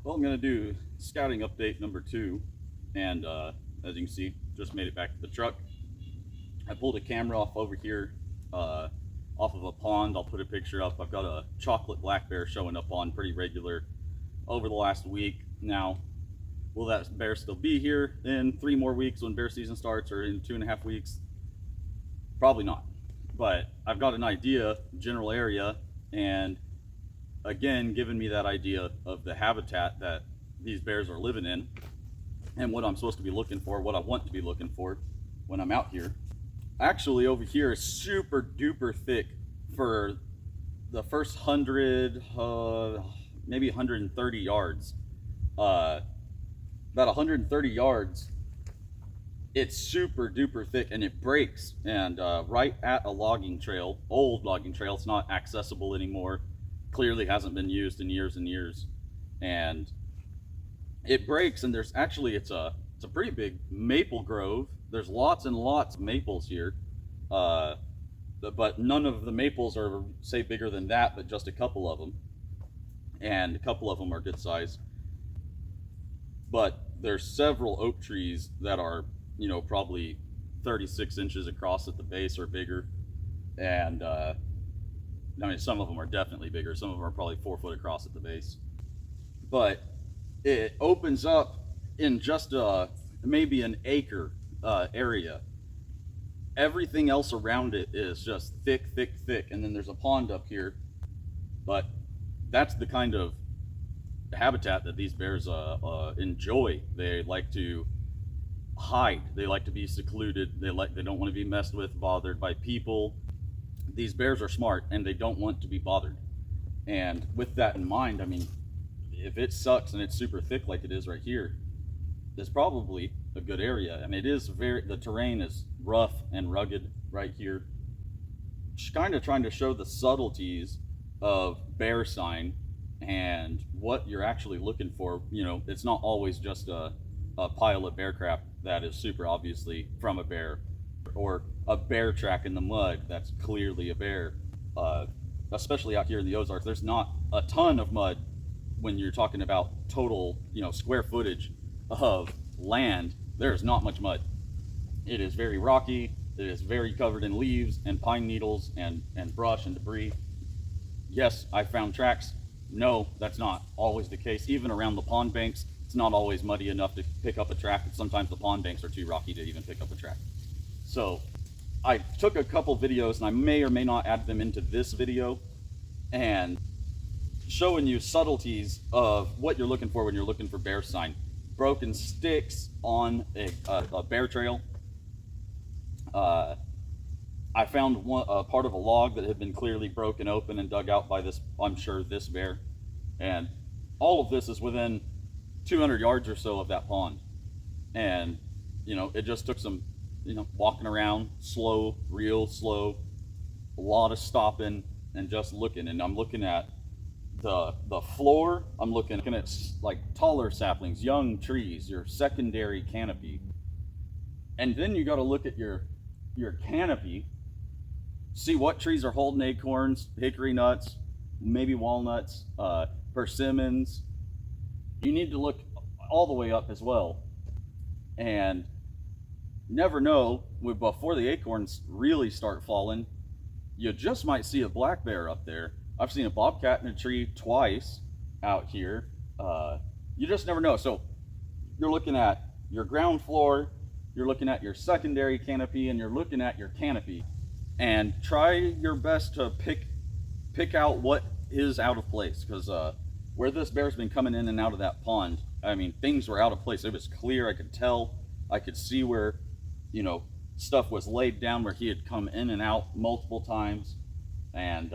Well, I'm going to do scouting update number 2, and as you can see, just made it back to the truck. I pulled a camera off over here, off of a pond. I'll put a picture up. I've got a chocolate black bear showing up on pretty regular over the last week. Now, will that bear still be here in 3 more weeks when bear season starts, or in 2.5 weeks? Probably not. But I've got an idea, general area, and again, giving me that idea of the habitat that these bears are living in and what I'm supposed to be looking for, what I want to be looking for when I'm out here. Actually, over here is super duper thick for the first 100, maybe 130 yards. About 130 yards, it's super duper thick and it breaks. And right at a logging trail, old logging trail, it's not accessible anymore. Clearly hasn't been used in years and years, and it breaks. And there's actually, it's a pretty big maple grove. There's lots and lots of maples here, but none of the maples are, say, bigger than that, but just a couple of them, and a couple of them are good size. But there's several oak trees that are, probably 36 inches across at the base or bigger, and I mean, some of them are definitely bigger. Some of them are probably 4 foot across at the base. But it opens up in just maybe an acre area. Everything else around it is just thick. And then there's a pond up here. But that's the kind of habitat that these bears enjoy. They like to hide. They like to be secluded. They don't want to be messed with, bothered by people. These bears are smart and they don't want to be bothered. And with that in mind, I mean, if it sucks and it's super thick like it is right here, it's probably a good area. I mean, the terrain is rough and rugged right here. Just kind of trying to show the subtleties of bear sign and what you're actually looking for. It's not always just a pile of bear crap that is super obviously from a bear, or a bear track in the mud that's clearly a bear. Especially out here in the Ozarks, there's not a ton of mud when you're talking about total, square footage of land. There's not much mud. It is very rocky. It is very covered in leaves and pine needles and brush and debris. Yes, I found tracks. No, that's not always the case. Even around the pond banks, it's not always muddy enough to pick up a track. And sometimes the pond banks are too rocky to even pick up a track. So I took a couple videos, and I may or may not add them into this video, and showing you subtleties of what you're looking for when you're looking for bear sign. Broken sticks on a bear trail. I found a part of a log that had been clearly broken open and dug out by this, I'm sure, this bear. And all of this is within 200 yards or so of that pond. And, it just took some walking around slow, real slow, a lot of stopping and just looking. And I'm looking at the floor. I'm looking at like taller saplings, young trees, your secondary canopy. And then you got to look at your canopy, see what trees are holding acorns, hickory nuts, maybe walnuts, persimmons. You need to look all the way up as well. And never know, before the acorns really start falling, you just might see a black bear up there. I've seen a bobcat in a tree twice out here. You just never know. So you're looking at your ground floor, you're looking at your secondary canopy, and you're looking at your canopy, and try your best to pick out what is out of place. Because where this bear's been coming in and out of that pond, I mean, things were out of place. It was clear. I could tell. I could see where stuff was laid down, where he had come in and out multiple times. And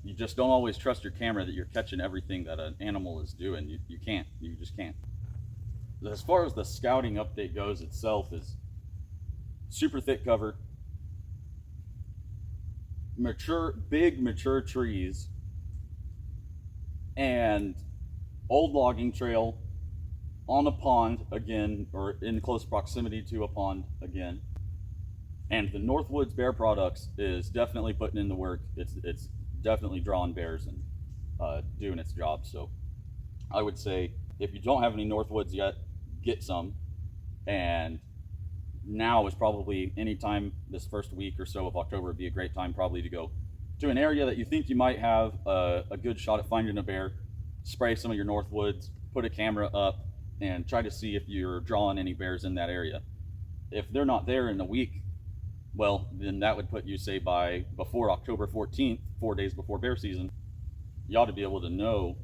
you just don't always trust your camera that you're catching everything that an animal is doing. You can't. You just can't. As far as the scouting update goes itself, is super thick cover, big mature trees, and old logging trail on a pond again, or in close proximity to a pond again. And the Northwoods Bear Products is definitely putting in the work. It's definitely drawing bears and doing its job. So I would say if you don't have any Northwoods yet, get some. And now is probably any time this first week or so of October would be a great time probably to go to an area that you think you might have a good shot at finding a bear. Spray some of your Northwoods, put a camera up, and try to see if you're drawing any bears in that area. If they're not there in a week, well, then that would put you, say, by before October 14th, 4 days before bear season, you ought to be able to know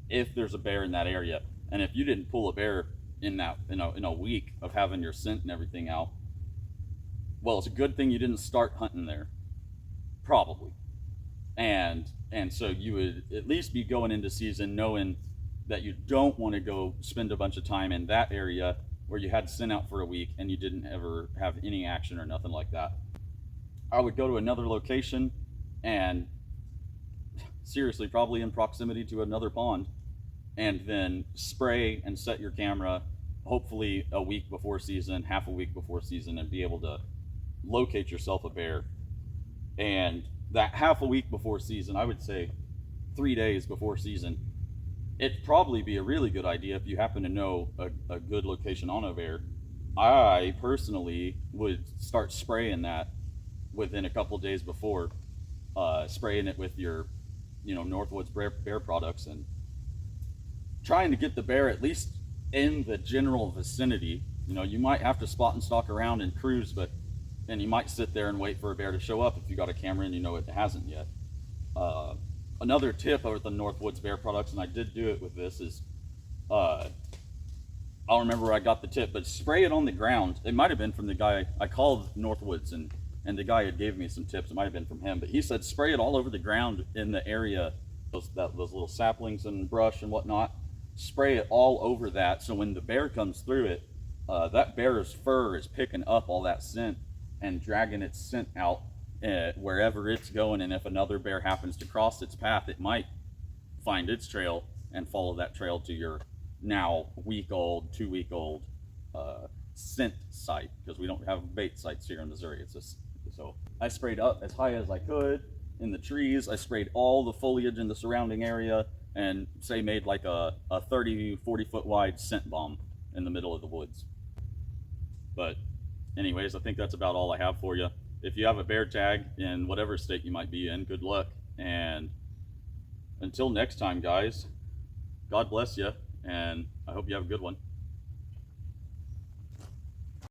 if there's a bear in that area. And if you didn't pull a bear in that in a week of having your scent and everything out, well, it's a good thing you didn't start hunting there, probably. And so you would at least be going into season knowing that you don't want to go spend a bunch of time in that area where you had scent out for a week and you didn't ever have any action or nothing like that. I would go to another location, and seriously, probably in proximity to another pond, and then spray and set your camera hopefully a week before season, half a week before season, and be able to locate yourself a bear. And that half a week before season, I would say 3 days before season, it'd probably be a really good idea if you happen to know a good location on a bear. I personally would start spraying that within a couple days before, spraying it with your, Northwoods bear products, and trying to get the bear at least in the general vicinity. You might have to spot and stalk around and cruise, but then you might sit there and wait for a bear to show up if you got a camera and it hasn't yet. Another tip over the Northwoods bear products, and I did do it with this, is I don't remember where I got the tip, but spray it on the ground. It might have been from the guy I called Northwoods, and the guy had gave me some tips. It might have been from him, but he said spray it all over the ground in the area, those little saplings and brush and whatnot. Spray it all over that, so when the bear comes through it, that bear's fur is picking up all that scent and dragging its scent out wherever it's going. And if another bear happens to cross its path, it might find its trail and follow that trail to your now week-old, 2-week-old scent site, because we don't have bait sites here in Missouri. So I sprayed up as high as I could in the trees. I sprayed all the foliage in the surrounding area, and made like a 30-40 foot wide scent bomb in the middle of the woods. But anyways, I think that's about all I have for you. If you have a bear tag in whatever state you might be in, good luck. And until next time, guys, God bless you, and I hope you have a good one.